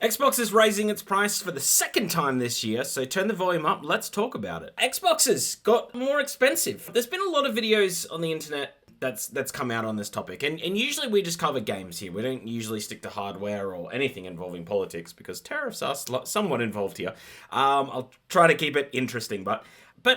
Xbox is raising its price for the second time this year, so turn the volume up, let's talk about it. Xboxes got more expensive. There's been a lot of videos on the internet that's come out on this topic, and usually we just cover games here. We don't usually stick to hardware or anything involving politics because tariffs are somewhat involved here. I'll try to keep it interesting, but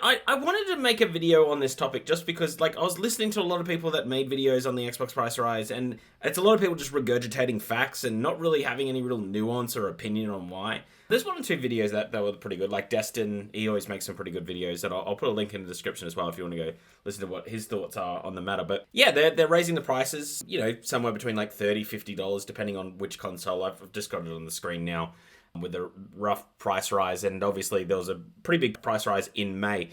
I wanted to make a video on this topic just because, like, I was listening to a lot of people that made videos on the Xbox price rise, and it's a lot of people just regurgitating facts and not really having any real nuance or opinion on why. There's one or two videos that were pretty good, like Destin, he always makes some pretty good videos, and I'll put a link in the description as well if you want to go listen to what his thoughts are on the matter. But yeah, they're raising the prices, you know, somewhere between like $30, $50, depending on which console. I've just got it on the screen now with a rough price rise, and obviously there was a pretty big price rise in May.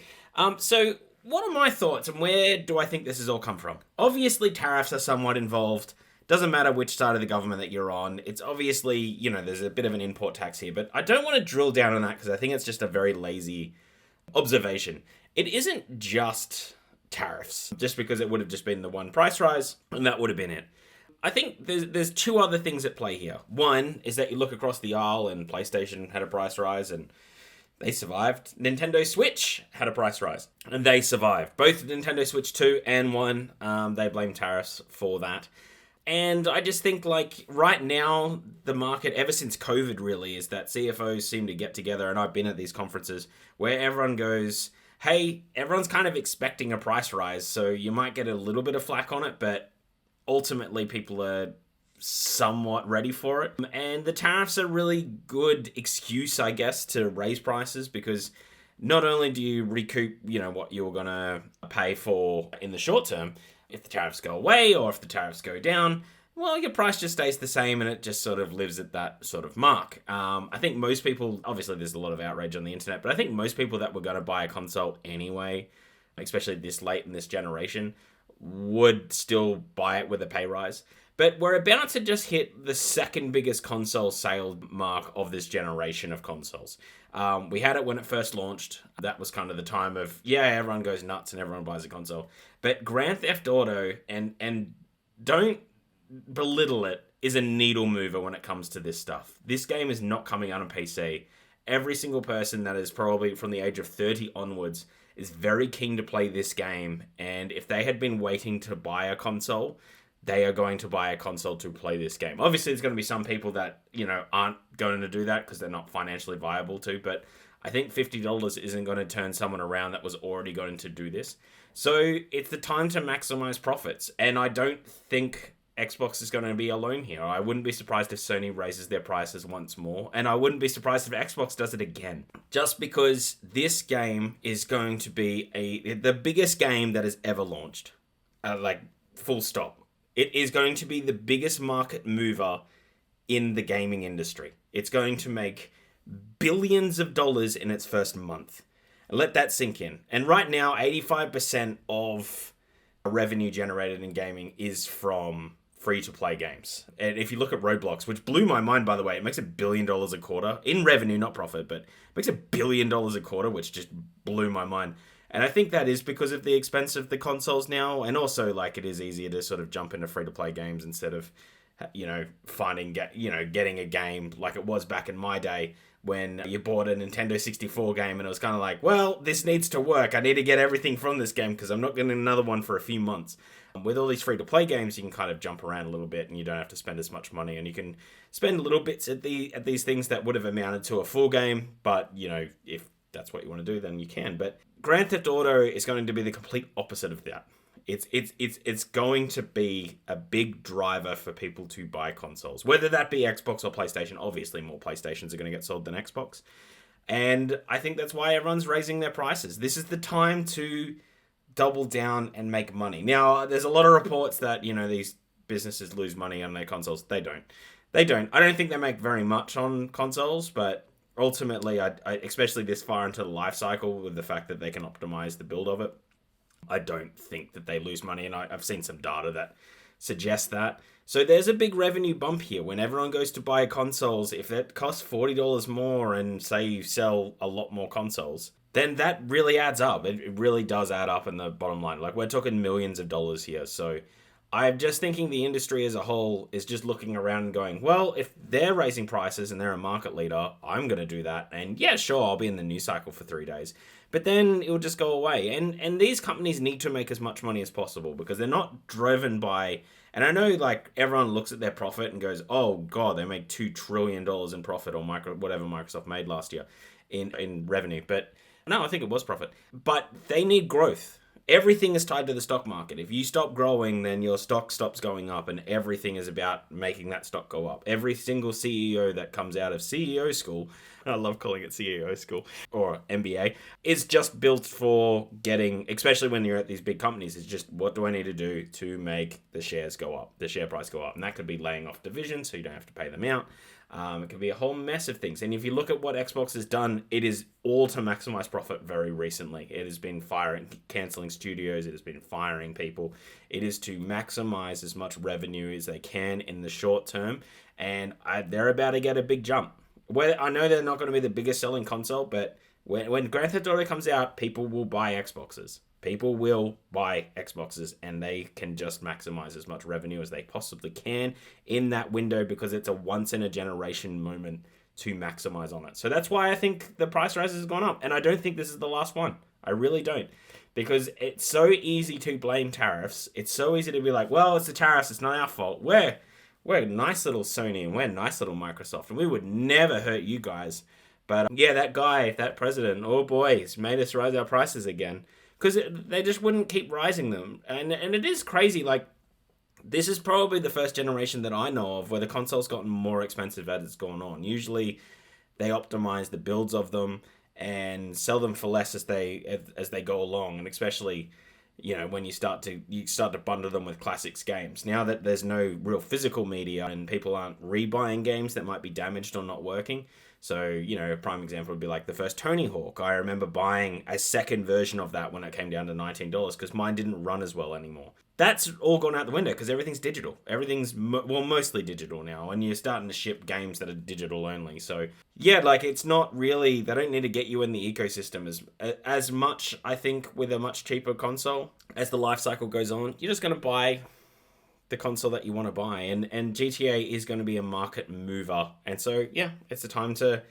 So what are my thoughts, and where do I think this has all come from? Obviously, tariffs are somewhat involved. Doesn't matter which side of the government that you're on. It's obviously, you know, there's a bit of an import tax here, but I don't want to drill down on that because I think it's just a very lazy observation. It isn't just tariffs, just because it would have just been the one price rise, and that would have been it. I think there's two other things at play here. One is that you look across the aisle and PlayStation had a price rise and they survived. Nintendo Switch had a price rise and they survived. Both Nintendo Switch 2 and 1, they blame tariffs for that. And I just think, like, right now, the market, ever since COVID really, is that CFOs seem to get together, and I've been at these conferences, where everyone goes, hey, everyone's kind of expecting a price rise, so you might get a little bit of flack on it, but ultimately people are somewhat ready for it. And the tariffs are a really good excuse, I guess, to raise prices, because not only do you recoup, you know, what you're going to pay for in the short term, if the tariffs go away or if the tariffs go down, well, your price just stays the same and it just sort of lives at that sort of mark. I think most people, obviously there's a lot of outrage on the internet, but I think most people that were going to buy a console anyway, especially this late in this generation, would still buy it with a pay rise. But we're about to just hit the second biggest console sale mark of this generation of consoles. We had it when it first launched. That was kind of the time of, yeah, everyone goes nuts and everyone buys a console. But Grand Theft Auto, and don't belittle it, is a needle mover when it comes to this stuff. This game is not coming out on PC. Every single person that is probably from the age of 30 onwards is very keen to play this game. And if they had been waiting to buy a console, they are going to buy a console to play this game. Obviously, there's going to be some people that, you know, aren't going to do that because they're not financially viable to, but I think $50 isn't going to turn someone around that was already going to do this. So it's the time to maximize profits, and I don't think Xbox is going to be alone here. I wouldn't be surprised if Sony raises their prices once more, and I wouldn't be surprised if Xbox does it again. Just because this game is going to be the biggest game that has ever launched. Like, full stop. It is going to be the biggest market mover in the gaming industry. It's going to make billions of dollars in its first month. And let that sink in. And right now, 85% of revenue generated in gaming is from free-to-play games. And if you look at Roblox, which blew my mind, by the way, it makes $1 billion a quarter. In revenue, not profit, but it makes $1 billion a quarter, which just blew my mind. And I think that is because of the expense of the consoles now, and also, like, it is easier to sort of jump into free-to-play games instead of, you know, getting a game like it was back in my day when you bought a Nintendo 64 game and it was kind of like, well, this needs to work. I need to get everything from this game because I'm not getting another one for a few months. With all these free-to-play games, you can kind of jump around a little bit and you don't have to spend as much money, and you can spend little bits at these things that would have amounted to a full game, but, you know, if that's what you want to do, then you can. But Grand Theft Auto is going to be the complete opposite of that. It's going to be a big driver for people to buy consoles, whether that be Xbox or PlayStation. Obviously, more PlayStations are going to get sold than Xbox, and I think that's why everyone's raising their prices. This is the time to double down and make money. Now, there's a lot of reports that, you know, these businesses lose money on their consoles. They don't. I don't think they make very much on consoles, but ultimately, I especially this far into the life cycle, with the fact that they can optimize the build of it, I don't think that they lose money, and I've seen some data that suggests that. So there's a big revenue bump here when everyone goes to buy consoles. If it costs $40 more and say you sell a lot more consoles, then that really adds up. It really does add up in the bottom line. Like, we're talking millions of dollars here. So I'm just thinking the industry as a whole is just looking around and going, well, if they're raising prices and they're a market leader, I'm going to do that. And yeah, sure, I'll be in the news cycle for 3 days. But then it'll just go away. And these companies need to make as much money as possible because they're not driven by... And I know, like, everyone looks at their profit and goes, oh, God, they made $2 trillion in profit, or whatever Microsoft made last year in revenue. But no, I think it was profit. But they need growth. Everything is tied to the stock market. If you stop growing, then your stock stops going up, and everything is about making that stock go up. Every single CEO that comes out of CEO school, I love calling it CEO school, or MBA, is just built for getting, especially when you're at these big companies, is just what do I need to do to make the shares go up, the share price go up. And that could be laying off divisions so you don't have to pay them out. It can be a whole mess of things. And if you look at what Xbox has done, it is all to maximize profit very recently. It has been canceling studios. It has been firing people. It is to maximize as much revenue as they can in the short term. And they're about to get a big jump. I know they're not going to be the biggest selling console, but when Grand Theft Auto comes out, people will buy Xboxes. People will buy Xboxes, and they can just maximize as much revenue as they possibly can in that window because it's a once-in-a-generation moment to maximize on it. So that's why I think the price rise has gone up, and I don't think this is the last one. I really don't, because it's so easy to blame tariffs. It's so easy to be like, well, it's the tariffs, it's not our fault. We're nice little Sony, and we're nice little Microsoft, and we would never hurt you guys. But yeah, that president, oh boy, he's made us rise our prices again. Because they just wouldn't keep rising them. And it is crazy. Like, this is probably the first generation that I know of where the console's gotten more expensive as it's gone on. Usually, they optimize the builds of them and sell them for less as they go along. And especially, you know, when you start to bundle them with classics games. Now that there's no real physical media and people aren't rebuying games that might be damaged or not working. So, you know, a prime example would be like the first Tony Hawk. I remember buying a second version of that when it came down to $19 because mine didn't run as well anymore. That's all gone out the window because everything's digital. Everything's, mostly digital now. And you're starting to ship games that are digital only. So, yeah, like, it's not really, they don't need to get you in the ecosystem as much, I think, with a much cheaper console. As the life cycle goes on, you're just going to buy the console that you want to buy, and GTA is going to be a market mover, and so yeah, it's the time to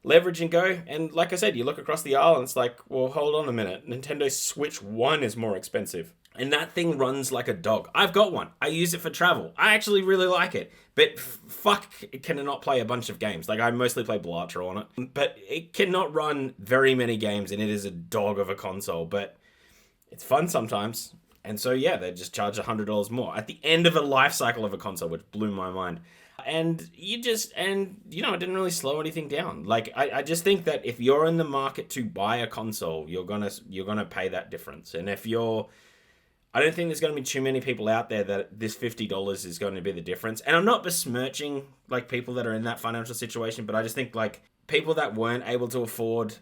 leverage and go. And like I said, you look across the aisle and it's like, well, hold on a minute, Nintendo Switch 1 is more expensive, and that thing runs like a dog. I've got one. I use it for travel. I actually really like it, but fuck, it cannot play a bunch of games. Like, I mostly play Bellatra on it, but it cannot run very many games, and it is a dog of a console, but it's fun sometimes. And so, yeah, they just charge $100 more at the end of a life cycle of a console, which blew my mind. And it didn't really slow anything down. Like, I just think that if you're in the market to buy a console, you're gonna pay that difference. And if I don't think there's going to be too many people out there that this $50 is going to be the difference. And I'm not besmirching, like, people that are in that financial situation, but I just think, like, people that weren't able to afford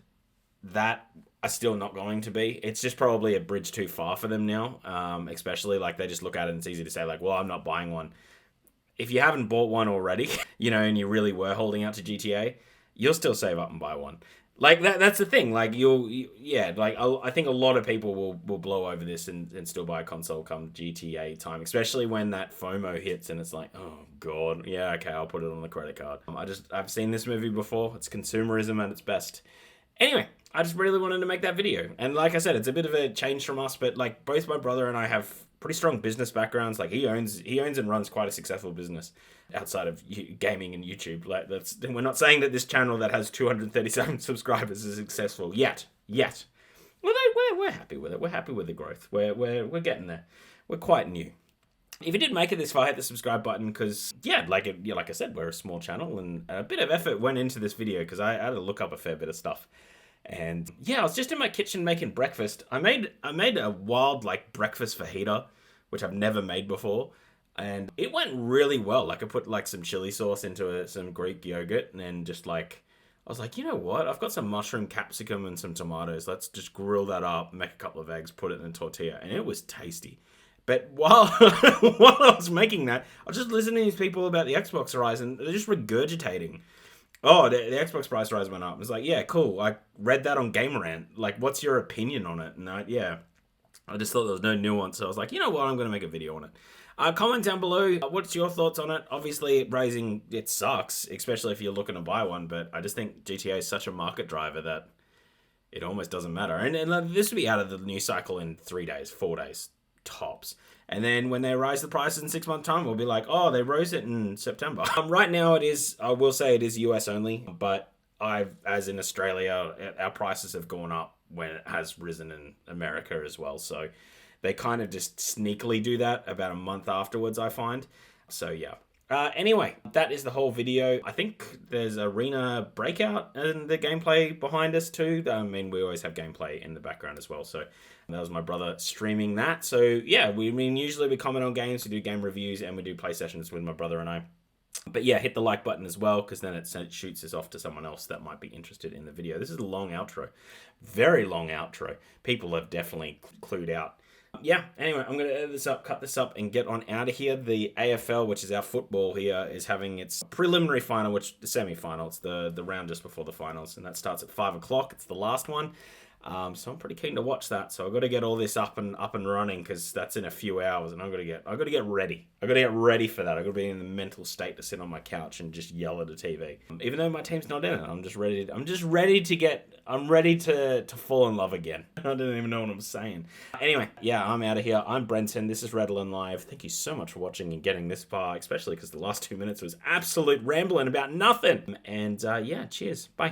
that are still not going to be. It's just probably a bridge too far for them now, especially, like, they just look at it and it's easy to say, like, well, I'm not buying one. If you haven't bought one already, you know, and you really were holding out to GTA, you'll still save up and buy one. Like, that's the thing. Like, I think a lot of people will blow over this and still buy a console come GTA time, especially when that FOMO hits and it's like, oh, God, yeah, okay, I'll put it on the credit card. I've seen this movie before. It's consumerism at its best. Anyway, I just really wanted to make that video. And like I said, it's a bit of a change from us, but, like, both my brother and I have pretty strong business backgrounds. Like, he owns and runs quite a successful business outside of gaming and YouTube. Like, we're not saying that this channel that has 237 subscribers is successful yet. Well, we're happy with it. We're happy with the growth. We're getting there. We're quite new. If you did make it this far, hit the subscribe button because, like I said, we're a small channel and a bit of effort went into this video because I had to look up a fair bit of stuff. And yeah, I was just in my kitchen making breakfast. I made a wild, like, breakfast fajita, which I've never made before. And it went really well. Like, I put, like, some chili sauce into some Greek yogurt and then just, like, I was like, you know what? I've got some mushroom, capsicum, and some tomatoes. Let's just grill that up, make a couple of eggs, put it in a tortilla. And it was tasty. But while I was making that, I was just listening to these people about the Xbox rise, and they're just regurgitating. Oh, the Xbox price rise went up. It's like, yeah, cool. I read that on Gamerant. Like, what's your opinion on it? And I just thought there was no nuance. So I was like, you know what? I'm going to make a video on it. Comment down below. What's your thoughts on it? Obviously, raising, it sucks, especially if you're looking to buy one, but I just think GTA is such a market driver that it almost doesn't matter. And this will be out of the news cycle in 3 days, 4 days, tops. And then when they rise the prices in 6 months' time, we'll be like, oh, they rose it in September. Right now, it is, I will say it is US only, but as in Australia, our prices have gone up when it has risen in America as well. So they kind of just sneakily do that about a month afterwards, I find. So yeah. Anyway, that is the whole video. I think there's Arena Breakout and the gameplay behind us too. I mean, we always have gameplay in the background as well. So that was my brother streaming that. So yeah, usually we comment on games, we do game reviews, and we do play sessions with my brother and I. But yeah, hit the like button as well, because then it shoots us off to someone else that might be interested in the video. This is a long outro. Very long outro. People have definitely clued out. Yeah, anyway, I'm going to edit this up, cut this up, and get on out of here. The AFL, which is our football here, is having its preliminary final, which the semi-final. It's the round just before the finals, and that starts at 5 o'clock. It's the last one. So I'm pretty keen to watch that. So I've got to get all this up and running, because that's in a few hours, and I've got to get ready. I've got to get ready for that. I've got to be in the mental state to sit on my couch and just yell at a TV. Even though my team's not in it, I'm ready to fall in love again. I don't even know what I'm saying. Anyway, yeah, I'm out of here. I'm Brenton. This is RetalinLive. Thank you so much for watching and getting this far, especially because the last 2 minutes was absolute rambling about nothing. And yeah, cheers. Bye.